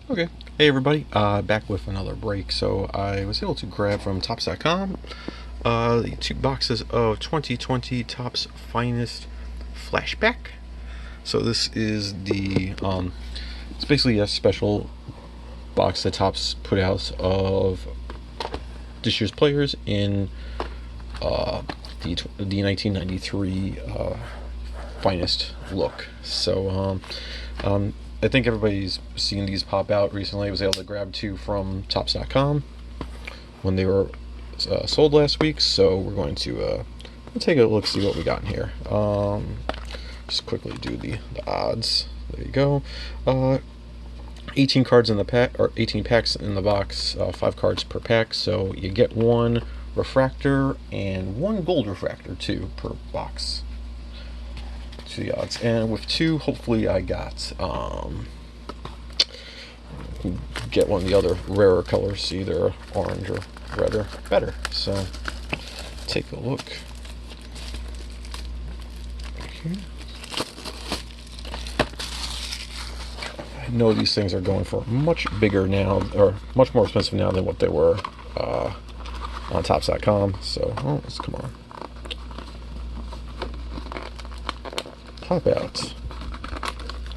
Okay. Hey everybody, back with another break. So I was able to grab from Tops.com the 2 boxes of 2020 Topps Finest Flashback. So this is it's basically a special box that Topps put out of this year's players in uh, the 1993 Finest look. So I think everybody's seen these pop out recently. I was able to grab 2 from Tops.com when they were sold last week. So we're going to take a look, see what we got in here. Just quickly do the odds. There you go. 18 cards in the pack, or 18 packs in the box. 5 cards per pack. So you get 1 refractor and 1 gold refractor too per box. To the odds, and with 2, hopefully I got get one of the other rarer colors, either orange or red or better. So take a look. I know these things are going for much bigger now, or much more expensive now than what they were on Tops.com. So let's come on. Pop out.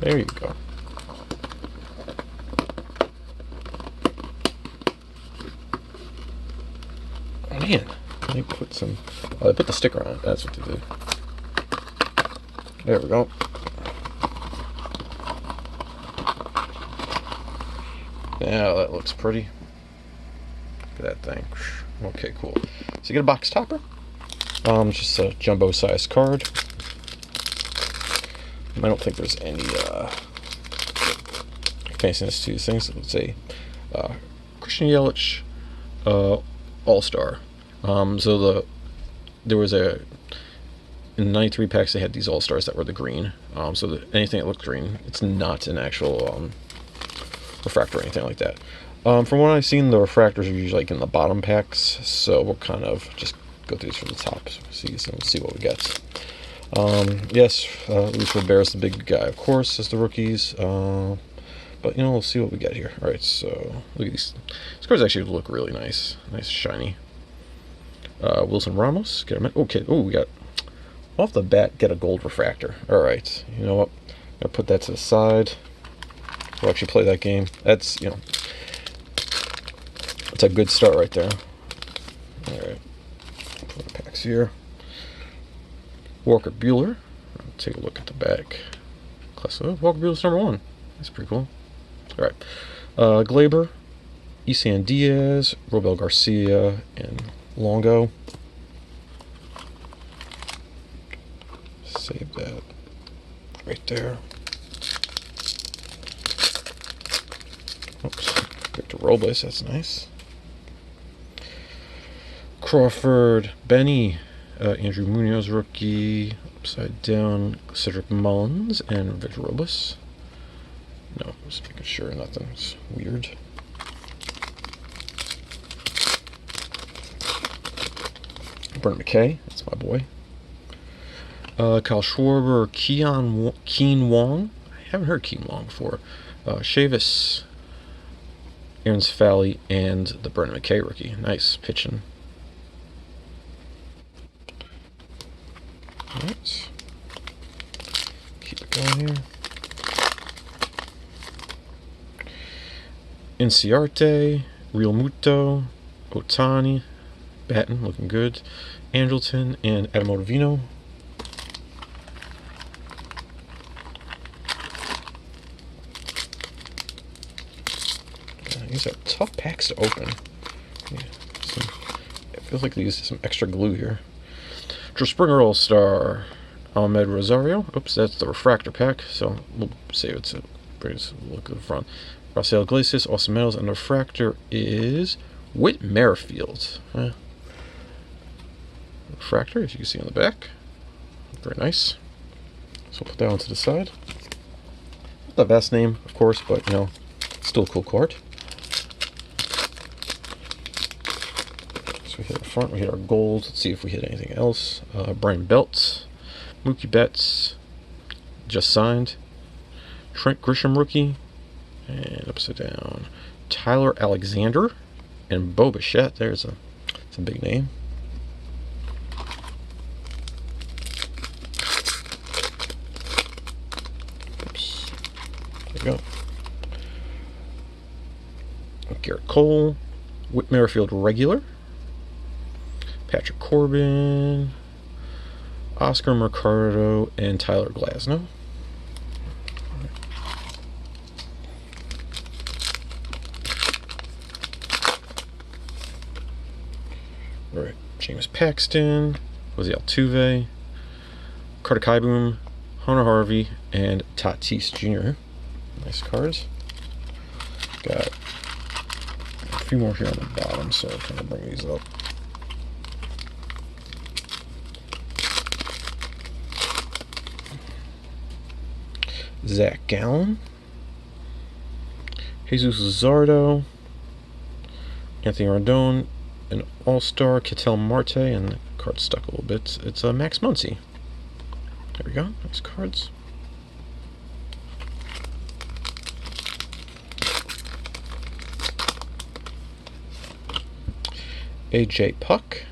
There you go. Man, they put some. They put the sticker on it. That's what they did. There we go. Now that looks pretty. Look at that thing. Okay, cool. So you get a box topper. Just a jumbo-sized card. I don't think there's any fanciness to these things. Let's say Christian Yelich All-Star. There was in the 93 packs they had these All-Stars that were the green. Anything that looked green, it's not an actual refractor or anything like that. From what I've seen, the refractors are usually like in the bottom packs, so we'll kind of just go through these from the top, see what we get. Yes, Luis Robert's the big guy, of course, as the rookies. But we'll see what we get here. All right, so look at these. These cards actually look really nice, shiny. Wilson Ramos, get him. Okay. Oh, we got off the bat. Get a gold refractor. All right. You know what? I'm gonna put that to the side. We'll actually play that game. That's that's a good start right there. All right. Put the packs here. Walker Buehler. Take a look at the back. Walker Buehler's #1. That's pretty cool. All right. Glaber, Isan Diaz, Robel Garcia, and Longo. Save that right there. Oops. Victor Robles, that's nice. Crawford, Benny, Andrew Munoz, rookie, upside down, Cedric Mullins, and Victor Robles. No, just making sure nothing's weird. Brendan McKay, that's my boy. Kyle Schwarber, Keen Wong. I haven't heard Keen Wong before. Chavis, Aaron Sfali, and the Brendan McKay rookie. Nice pitching. Alright. Keep it going here. Inciarte, Real Muto, Otani, Batten looking good, Angelton, and Adam Ottavino. These are tough packs to open. Yeah, it feels like they used some extra glue here. Drew Springer All-Star, Ahmed Rosario. Oops, that's the refractor pack, so we'll save it to bring us a look at the front. Rafael Iglesias, Austin Meadows, and the refractor is Whit Merrifield. Refractor, as you can see on the back. Very nice. So we'll put that one to the side. Not the best name, of course, but still a cool card. So we hit the front, we hit our gold. Let's see if we hit anything else. Brian Belt, Mookie Betts, just signed. Trent Grisham rookie, And upside down, Tyler Alexander and Bo Bichette. It's a big name. Oops. There you go. Garrett Cole, Whit Merrifield regular, Patrick Corbin, Oscar Mercado, and Tyler Glasnow. All right, James Paxton, Jose Altuve, Carter Kieboom, Hunter Harvey, and Tatis Jr. Nice cards. Got a few more here on the bottom, so I'll kind of bring these up. Zach Gallen, Jesus Luzardo, Anthony Rendon, an All-Star, Ketel Marte, and the card stuck a little bit. It's Max Muncy. There we go. Nice cards. AJ Puck,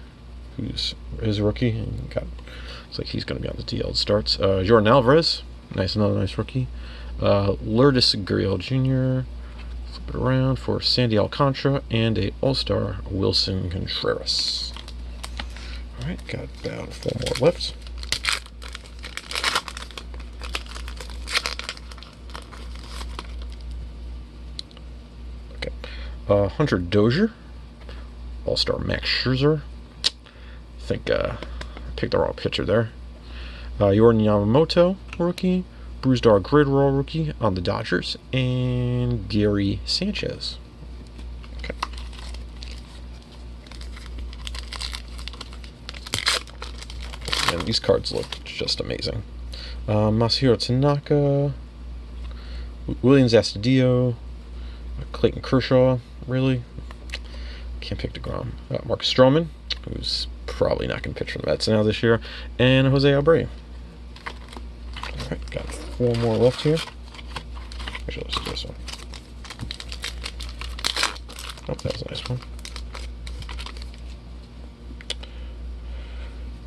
who's his rookie, and looks like he's going to be on the DL starts. Jordan Alvarez, another nice rookie. Lourdes Gurriel Jr. Flip it around for Sandy Alcantara, and a All-Star, Wilson Contreras. All right, got about 4 more left. Okay, Hunter Dozier, All-Star Max Scherzer. I think I picked the wrong pitcher there. Jordan Yamamoto, rookie. Bruce Dar Gridroll, rookie on the Dodgers. And Gary Sanchez. Okay. And these cards look just amazing. Masahiro Tanaka, Williams Astudillo, Clayton Kershaw, really? Can't pick DeGrom. Marcus Stroman, who's probably not going to pitch for the Mets now this year, and Jose Abreu. Alright, got 4 more left here. Actually, let's do this one. Oh, that was a nice one.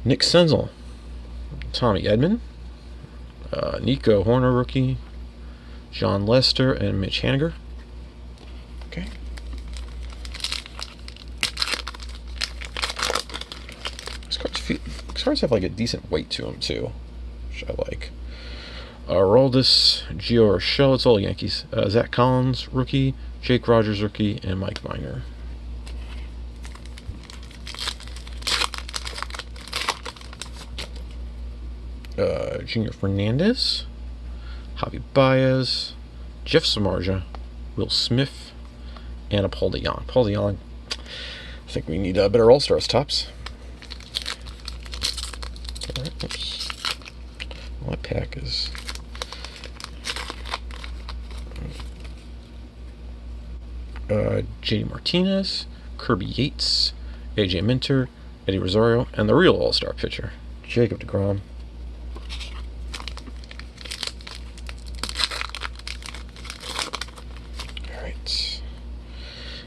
Nick Senzel, Tommy Edman, Nico Horner, rookie, John Lester, and Mitch Haniger. Okay. These cards have like a decent weight to them too, which I like. Aroldis, Gio Urshela, it's all Yankees. Zach Collins, rookie, Jake Rogers, rookie, and Mike Minor. Junior Fernandez, Javi Baez, Jeff Samardzija, Will Smith, and a Paul DeJong. Paul DeJong, I think we need better All-Stars tops. Alright, oops. Well, that pack is... JD Martinez, Kirby Yates, AJ Minter, Eddie Rosario, and the real All-Star pitcher, Jacob deGrom. Alright.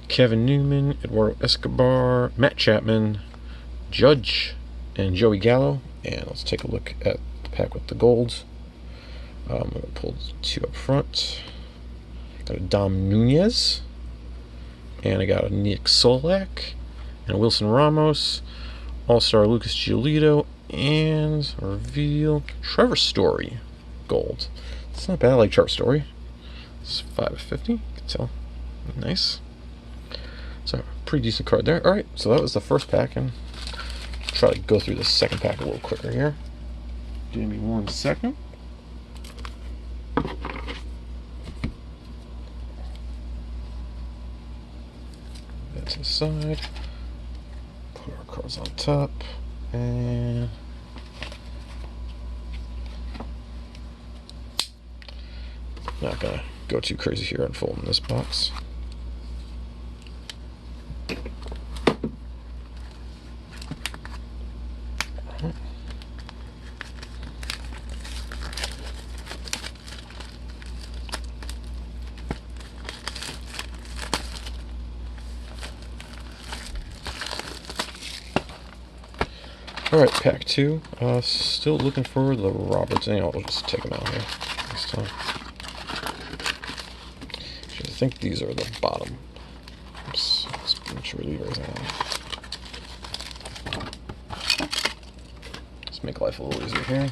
Kevin Newman, Eduardo Escobar, Matt Chapman, Judge, and Joey Gallo. And let's take a look at the pack with the golds. I'm going to pull 2 up front. Got a Dom Nunez. And I got a Nick Solak. And Wilson Ramos. All-Star Lucas Giolito. And reveal Trevor Story. Gold. It's not bad. I like Trevor Story. It's 5/50. You can tell. Nice. So, pretty decent card there. Alright, so that was the first pack. And try to go through the second pack a little quicker here. Give me 1 second. That to the side. Put our cards on top. And not gonna go too crazy here unfolding this box. Alright, pack 2. Still looking for the Roberts. I'll just take them out here this time. Actually, I think these are the bottom. Oops, let's make sure we leave everything on. Let's make life a little easier here.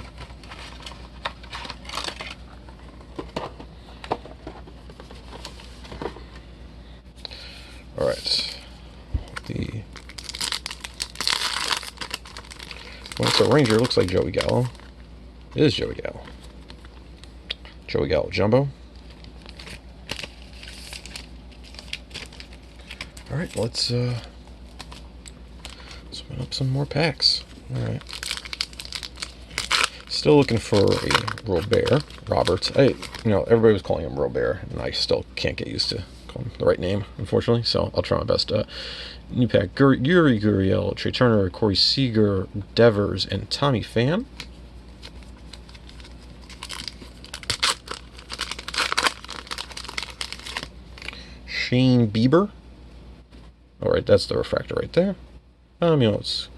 Alright. Well, it's a Ranger. It looks like Joey Gallo. It is Joey Gallo. Joey Gallo Jumbo. Alright, let's open up some more packs. Alright. Still looking for a Roberts. Everybody was calling him Robert, and I still can't get used to calling him the right name, unfortunately, so I'll try my best. New pack, Yuri Gurriel, Trey Turner, Corey Seager, Devers, and Tommy Pham. Shane Bieber. Alright, that's the refractor right there. Let's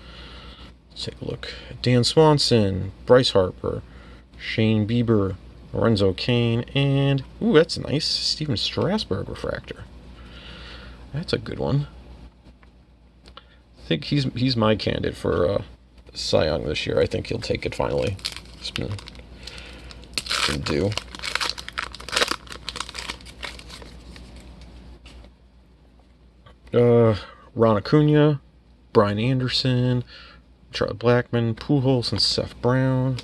take a look. Dan Swanson, Bryce Harper, Shane Bieber, Lorenzo Cain, and, ooh, that's nice, Steven Strasburg refractor. That's a good one. I think he's my candidate for Cy Young this year. I think he'll take it finally. It's been due. Ron Acuna, Brian Anderson, Charlie Blackmon, Pujols, and Seth Brown.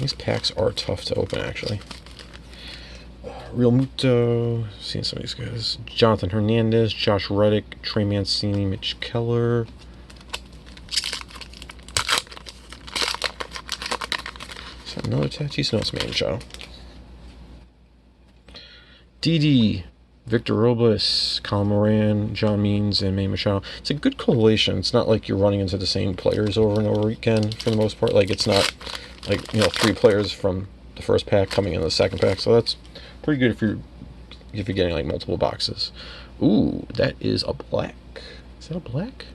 These packs are tough to open, actually. Real Muto, seeing some of these guys. Jonathan Hernandez, Josh Reddick, Trey Mancini, Mitch Keller. Is that another Tatis? No, it's Manny Machado. Didi, Victor Robles, Colin Moran, John Means, and Manny Machado. It's a good collation. It's not like you're running into the same players over and over again for the most part. Like, it's not like, 3 players from the first pack coming in the second pack. So that's pretty good if you're getting like multiple boxes. Ooh, that is a black. Is that a black?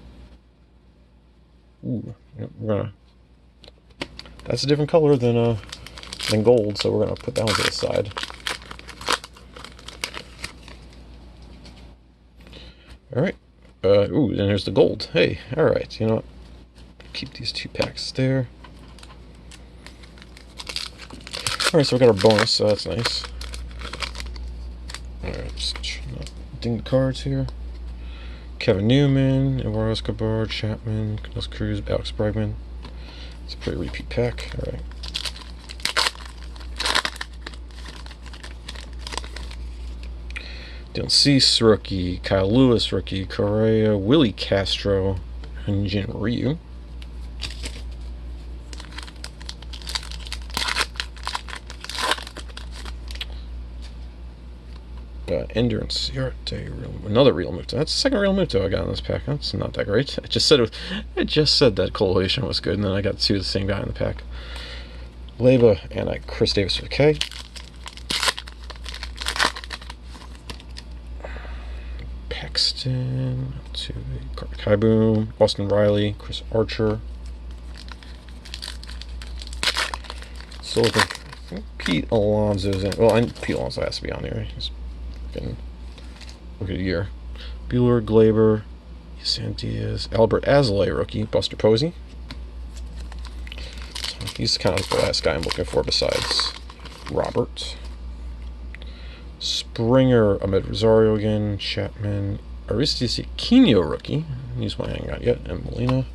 Ooh, yep, that's a different color than gold, so we're gonna put that one to the side. All right. Ooh, then there's the gold. Hey, all right. You know what? Keep these 2 packs there. All right, so we got our bonus, so that's nice. Alright, just ding the cards here. Kevin Newman, Eduardo Escobar, Chapman, Carlos Cruz, Alex Bregman. It's a pretty repeat pack. Alright. Dylan Cease, rookie. Kyle Lewis, rookie. Correa, Willie Castro, and Jin Ryu. Endurance, another Real Muto. That's the second Real Muto I got in this pack. That's not that great. I just said that collation was good, and then I got 2 of the same guy in the pack. Leyba and Chris Davis for the K. Paxton to Kai Boom, Austin Riley, Chris Archer. So looking, I think Pete Alonso's in. Well, Pete Alonso has to be on here. He's look at a year. Bueller, Glaber, Santias, Albert Azalea, rookie, Buster Posey. So he's kind of the last guy I'm looking for besides Robert. Springer, Ahmed Rosario again, Chapman, Aristides Aquino, rookie. He's one I ain't got yet, and Molina.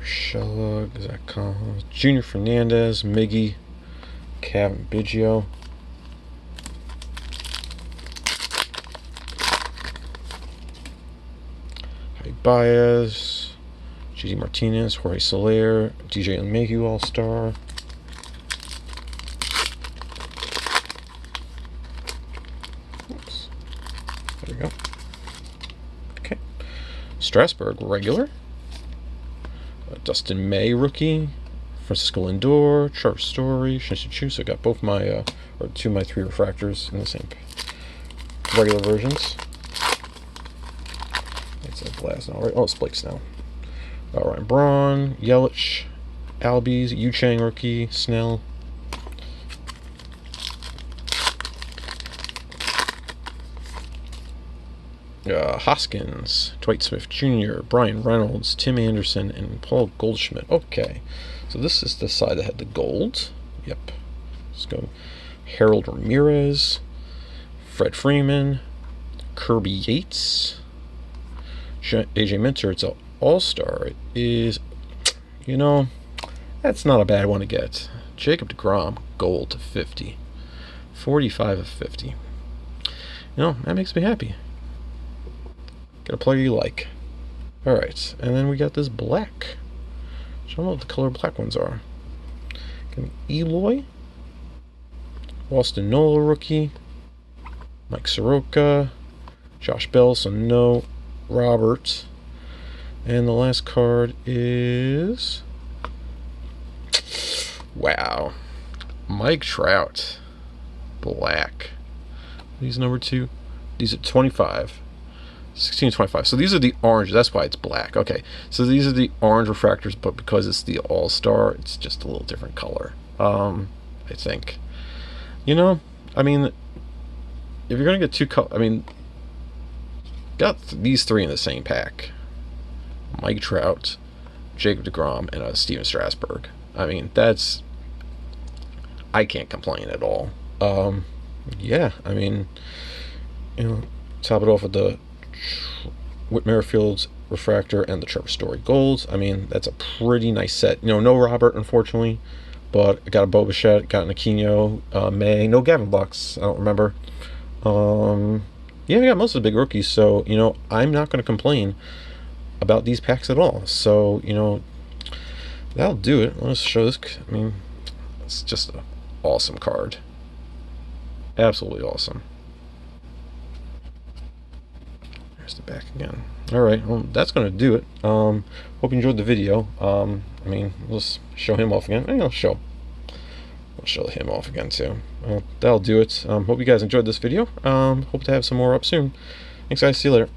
Shella, Zach Collins, Junior Fernandez, Miggy, Kevin Biggio. Javi Baez, JD Martinez, Jorge Soler, DJ LeMahieu All-Star. Oops. There we go. Okay. Strasburg, regular. Dustin May, rookie. Francisco Lindor, Trout Story, Shin-Chu. So I got both my, or two of my three refractors in the same regular versions. It's a blast now, right? Oh, it's Blake Snell. Ryan Braun, Yelich, Albies, Yu Chang rookie, Snell. Hoskins, Dwight Smith Jr., Brian Reynolds, Tim Anderson, and Paul Goldschmidt. Okay, so this is the side that had the gold. Yep. Let's go. Harold Ramirez, Fred Freeman, Kirby Yates, AJ Minter. It's an all-star. It is, you know, that's not a bad one to get. Jacob deGrom, gold to 50. 45 of 50. You know, that makes me happy. Get a player you like. Alright, and then we got this black. I don't know what the color black ones are. Eloy, Austin Nola rookie, Mike Soroka, Josh Bell, so no Robert. And the last card is, wow, Mike Trout, black. These number 2. These are 25. 16 to 25. So these are the orange. That's why it's black. Okay. So these are the orange refractors, but because it's the all-star, it's just a little different color. I think. You know, I mean, if you're going to get two colors, I mean, got these three in the same pack. Mike Trout, Jacob deGrom, and Steven Strasburg. I mean, that's, I can't complain at all. Yeah, I mean, you know, top it off with the Whit Merrifield's refractor and the Trevor Story golds. I mean, that's a pretty nice set. You know, no Robert, unfortunately, but I got a Bo Bichette, got an Aquino, May, no Gavin Bucks, I don't remember. Yeah, I got most of the big rookies, so, you know, I'm not going to complain about these packs at all. So, you know, that'll do it. Let's show this. I mean, it's just an awesome card. Absolutely awesome. There's the back again. Alright, well, that's going to do it. Hope you enjoyed the video. I mean, let's show him off again. I'll show him off again too. That'll do it. Hope you guys enjoyed this video. Hope to have some more up soon. Thanks guys, see you later.